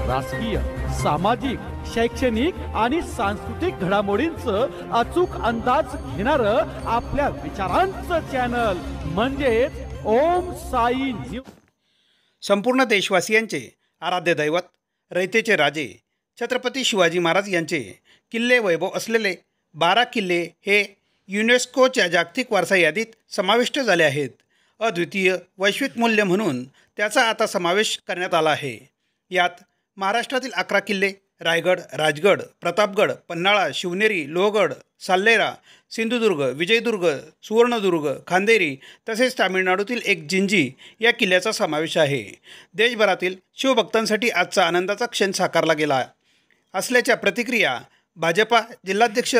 राजकीय, सामाजिक, शैक्षणिक आणि सांस्कृतिक घडामोडींचं अचूक अंदाज घेणारं आपल्या विचारांचं चॅनल म्हणजेच ओम साई न्यूज। संपूर्ण देशवासियांचे आराध्य दैवत, रयतेचे राजे छत्रपती शिवाजी महाराज यांचे किल्ले वैभव असलेले 12 किल्ले हे युनेस्कोच्या जागतिक वारसा यादीत समाविष्ट झाले आहेत। अद्वितीय वैश्विक मूल्य म्हणून त्याचा आता समावेश करण्यात आला आहे। यात महाराष्ट्रातील 11 किल्ले रायगड, राजगड, प्रतापगड, पन्हाळा, शिवनेरी, लोहगड, साल्लेरा, सिंधुदुर्ग, विजयदुर्ग, सुवर्णदुर्ग, खांदेरी तसेच तामिळनाडूतील एक जिंजी या किल्ल्याचा समावेश आहे। देशभरातील शिवभक्तांसाठी आजचा आनंदाचा क्षण साकारला गेला असल्याच्या प्रतिक्रिया भाजपा जिल्हाध्यक्ष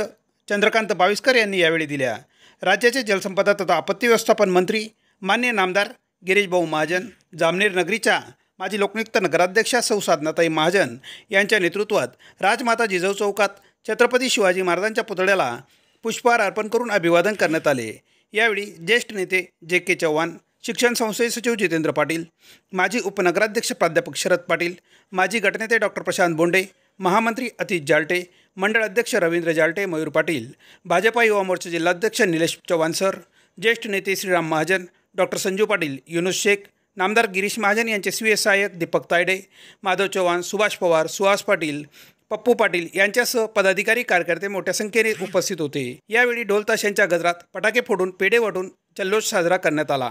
चंद्रकांत बाविस्कर यांनी यावेळी दिल्या। राज्याचे जलसंपदा तथा आपत्ती व्यवस्थापन मंत्री माननीय नामदार गिरीश भाऊ महाजन, जामनेर नगरीच्या माजी लोकनियुक्त नगराध्यक्षा सौ साधनाताई महाजन यांच्या नेतृत्वात राजमाता जिजाऊ चौकात छत्रपती शिवाजी महाराजांच्या पुतळ्याला पुष्पहार अर्पण करून अभिवादन करण्यात आले। यावेळी ज्येष्ठ नेते जे.के. चव्हाण, शिक्षण संस्थेचे सचिव जितेंद्र पाटील, माजी उपनगराध्यक्ष प्राध्यापक शरद पाटील, माजी गटनेते डॉक्टर प्रशांत बोंडे, महामंत्री अतिश जालटे, मंडळ अध्यक्ष रवींद्र जालटे, मयूर पाटील, भाजपा युवा मोर्चा जिल्हाध्यक्ष निलेश चव्हाण सर, ज्येष्ठ नेते श्रीराम महाजन, डॉक्टर संजू पाटील, युनुस शेख, नामदार गिरीश महाजन यांचे स्वीय सहाय्यक दीपक तायडे, माधव चव्हाण, सुभाष पवार, सुहास पाटील, पप्पू पाटील यांच्यासह पदाधिकारी कार्यकर्ते मोठ्या संख्येने उपस्थित होते। यावेळी ढोल ताशांच्या गजरात फटाके फोडून पेढे वाटून जल्लोष साजरा करण्यात आला।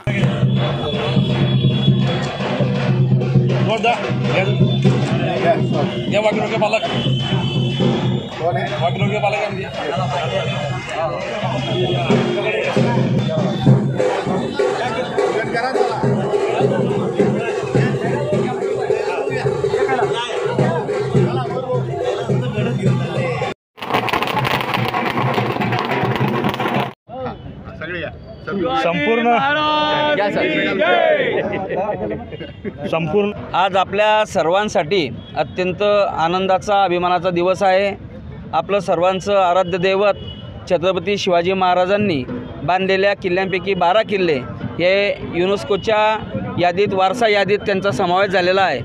संपूर्ण आज आपल्या सर्वांसाठी अत्यंत आनंदाचा, अभिमानाचा दिवस आहे। आपलं सर्वांचं आराध्य दैवत छत्रपती शिवाजी महाराजांनी बांधलेल्या किल्ल्यांपैकी 12 किल्ले हे युनेस्कोच्या यादीत, वारसा यादीत त्यांचा समावेश झालेला आहे।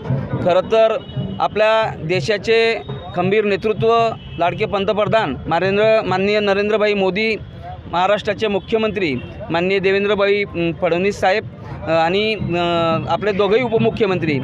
खरं तर आपल्या देशाचे खंबीर नेतृत्व लाडके पंतप्रधान माननीय नरेंद्रभाई मोदी, महाराष्ट्राचे मुख्यमंत्री माननीय देवेंद्रभाई फडणवीस साहेब आणि आपले दोघंही उपमुख्यमंत्री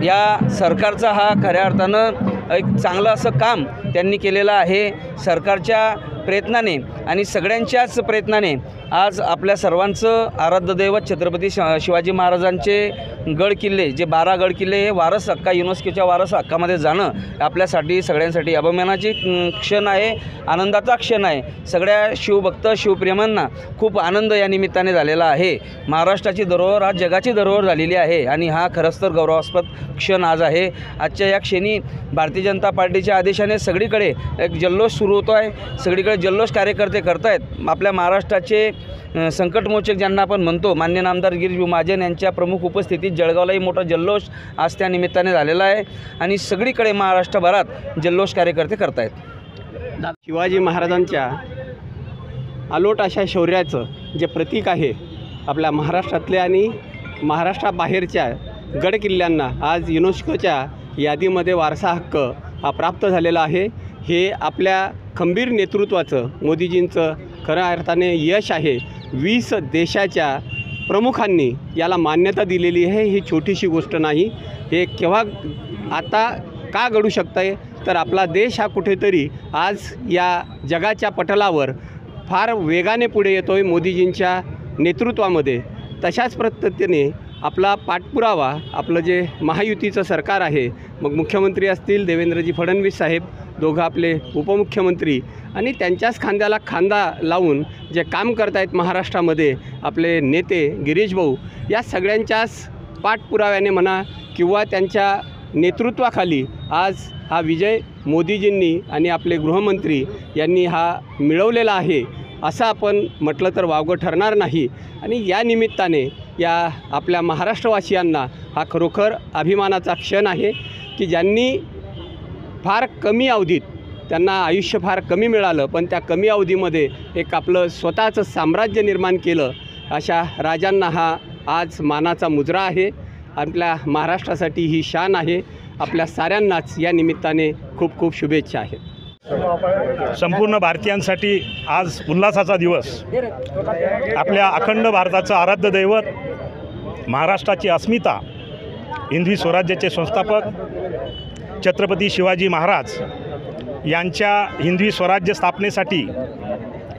या सरकारचा हा खऱ्या अर्थानं एक चांगलं असं काम त्यांनी केलेलं आहे। सरकारच्या प्रयत्नाने आणि सगळ्यांच्याच प्रयत्नाने आज आपल्या सर्वांचं आराध्य दैवत छत्रपती शिवाजी महाराजांचे गड किल्ले, जे 12 गड किल्ले हे वारस हक्का, युनेस्कोच्या वारस हक्कामध्ये जाणं आपल्यासाठी सगळ्यांसाठी अभिमानाची क्षण आहे, आनंदाचा क्षण आहे। सगळ्या शिवभक्त शिवप्रेमांना खूप आनंद या निमित्ताने झालेला आहे। महाराष्ट्राची धरोहर आज जगाची धरोहर झालेली आहे आणि हा खरंच तर गौरवास्पद क्षण आज आहे। आजच्या या क्षणी भारतीय जनता पार्टीच्या आदेशाने सगळीकडे एक जल्लोष सुरू होतो आहे, सगळीकडे जल्लोष कार्यकर्ते करतायत। आपल्या महाराष्ट्राचे संकटमोचक ज्यांना आपण म्हणतो माननीय नामदार गिरीश महाजन यांच्या प्रमुख उपस्थितीत जळगावलाही मोठा जल्लोष आज त्या निमित्ताने झालेला आहे आणि सगळीकडे महाराष्ट्रभरात जल्लोष कार्यकर्ते करतायत। शिवाजी महाराजांच्या अलोट अशा शौर्याचं जे प्रतीक आहे, आपल्या महाराष्ट्रातल्या आणि महाराष्ट्राबाहेरच्या गड किल्ल्यांना आज युनेस्कोच्या यादीमध्ये वारसा हक्क हा प्राप्त झालेला आहे। हे आपल्या खंबीर नेतृत्वाचं, मोदीजींचं खऱ्या अर्थाने यश आहे। 20 देशाच्या प्रमुखांनी याला मान्यता दिलेली आहे। ही छोटीशी गोष्ट नाही। हे केव्हा आता का घडू शकतं तर आपला देश हा कुठेतरी आज या जगाच्या पटलावर फार वेगाने पुढे येतो आहे मोदीजींच्या नेतृत्वामध्ये। तशाच पद्धतीने आपला पाठपुरावा, आपलं जे महायुतीचं सरकार आहे, मग मुख्यमंत्री असतील देवेंद्रजी फडणवीस साहेब, दोघं आपले उपमुख्यमंत्री आणि त्यांच्याच खांद्याला खांदा लावून जे काम करतायत महाराष्ट्रामध्ये आपले नेते गिरीश भाऊ, या सगळ्यांच्याच पाठपुराव्याने म्हणा किंवा त्यांच्या नेतृत्वाखाली आज हा विजय मोदीजींनी आणि आपले गृहमंत्री यांनी हा मिळवलेला आहे असं आपण म्हटलं तर वावगं ठरणार नाही। आणि या निमित्ताने या आपल्या महाराष्ट्रवासियांना हा खरोखर अभिमानाचा क्षण आहे की ज्यांनी फार कमी अवधीत, त्यांना आयुष्य फार कमी मिळालं पण त्या कमी अवधीमध्ये एक आपलं स्वतःचं साम्राज्य निर्माण केलं, अशा राजांना हा आज मानाचा मुजरा आहे। आपल्या महाराष्ट्रासाठी ही शान आहे। आपल्या साऱ्यांनाच या निमित्ताने खूप खूप शुभेच्छा आहेत. संपूर्ण भारतीयांसाठी आज उल्हासाचा दिवस. आपल्या अखंड भारताचं आराध्य दैवत, महाराष्ट्राची अस्मिता, हिंदवी स्वराज्याचे संस्थापक छत्रपती शिवाजी महाराज यांच्या हिंदवी स्वराज्य स्थापनेसाठी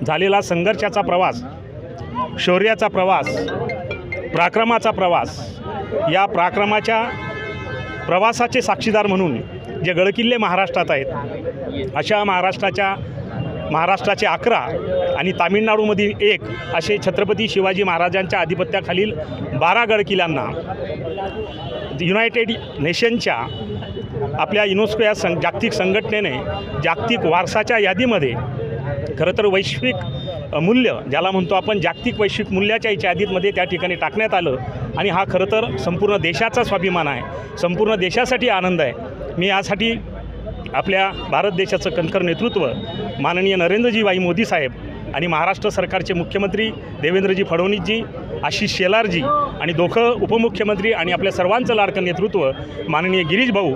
झालेला संघर्षाचा प्रवास, शौर्याचा प्रवास, पराक्रमाचा प्रवास, या पराक्रमाच्या प्रवासाचे साक्षीदार म्हणून जे गडकिल्ले महाराष्ट्रात आहेत, अशा महाराष्ट्राचे 11 आणि तामिळनाडूमधील 1 असे छत्रपती शिवाजी महाराजांच्या आधिपत्याखालील 12 गडकिल्ल्यांना युनायटेड नेशनच्या आपल्या युनेस्को या जागतिक संघटनेने जागतिक वारसाच्या यादीमध्ये खरं तर वैश्विक मूल्य, ज्याला म्हणतो आपण जागतिक वैश्विक मूल्याच्या यादीमध्ये त्या ठिकाणी टाकण्यात आलं. आणि हा खरं तर संपूर्ण देशाचा स्वाभिमान आहे, संपूर्ण देशासाठी आनंद आहे. मी यासाठी आपल्या भारत देशाचं कणखर नेतृत्व माननीय नरेंद्रजी भाई मोदी साहेब आणि महाराष्ट्र सरकारचे मुख्यमंत्री देवेंद्रजी फडणवीसजी, आशिष शेलारजी आणि दोघं उपमुख्यमंत्री आणि आपल्या सर्वांचं लाडकं नेतृत्व माननीय गिरीश भाऊ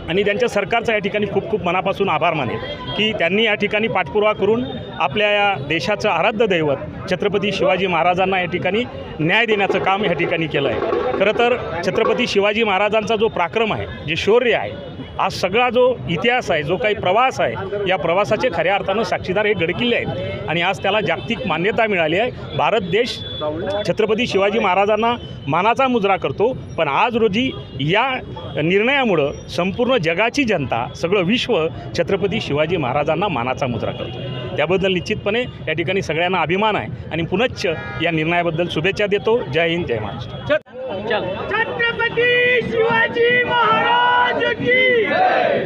आणि त्यांच्या सरकारचा या ठिकाणी खूप खूप मनापासून आभार मानेल की त्यांनी या ठिकाणी पाठपुरावा करून आपल्या या देशाचं आराध्य दैवत छत्रपती शिवाजी महाराजांना या ठिकाणी न्याय देण्याचं काम या ठिकाणी केलं आहे. खरं तर छत्रपती शिवाजी महाराजांचा जो पराक्रम आहे, जे शौर्य आहे, हा सगळा जो इतिहास आहे, जो काही प्रवास आहे, या प्रवासाचे खऱ्या अर्थानं साक्षीदार हे गडकिल्ले आहेत आणि आज त्याला जागतिक मान्यता मिळाली आहे. भारत देश छत्रपती शिवाजी महाराजांना मानाचा मुजरा करतो, पण आज रोजी या निर्णयामुळं संपूर्ण जगाची जनता, सगळं विश्व छत्रपती शिवाजी महाराजांना मानाचा मुजरा करतो. त्याबद्दल निश्चितपणे या ठिकाणी सगळ्यांना अभिमान आहे आणि पुनश्च या निर्णयाबद्दल शुभेच्छा देतो. जय हिंद, जय महाराष्ट्र. छत्रपती शिवाजी महाराज की जय.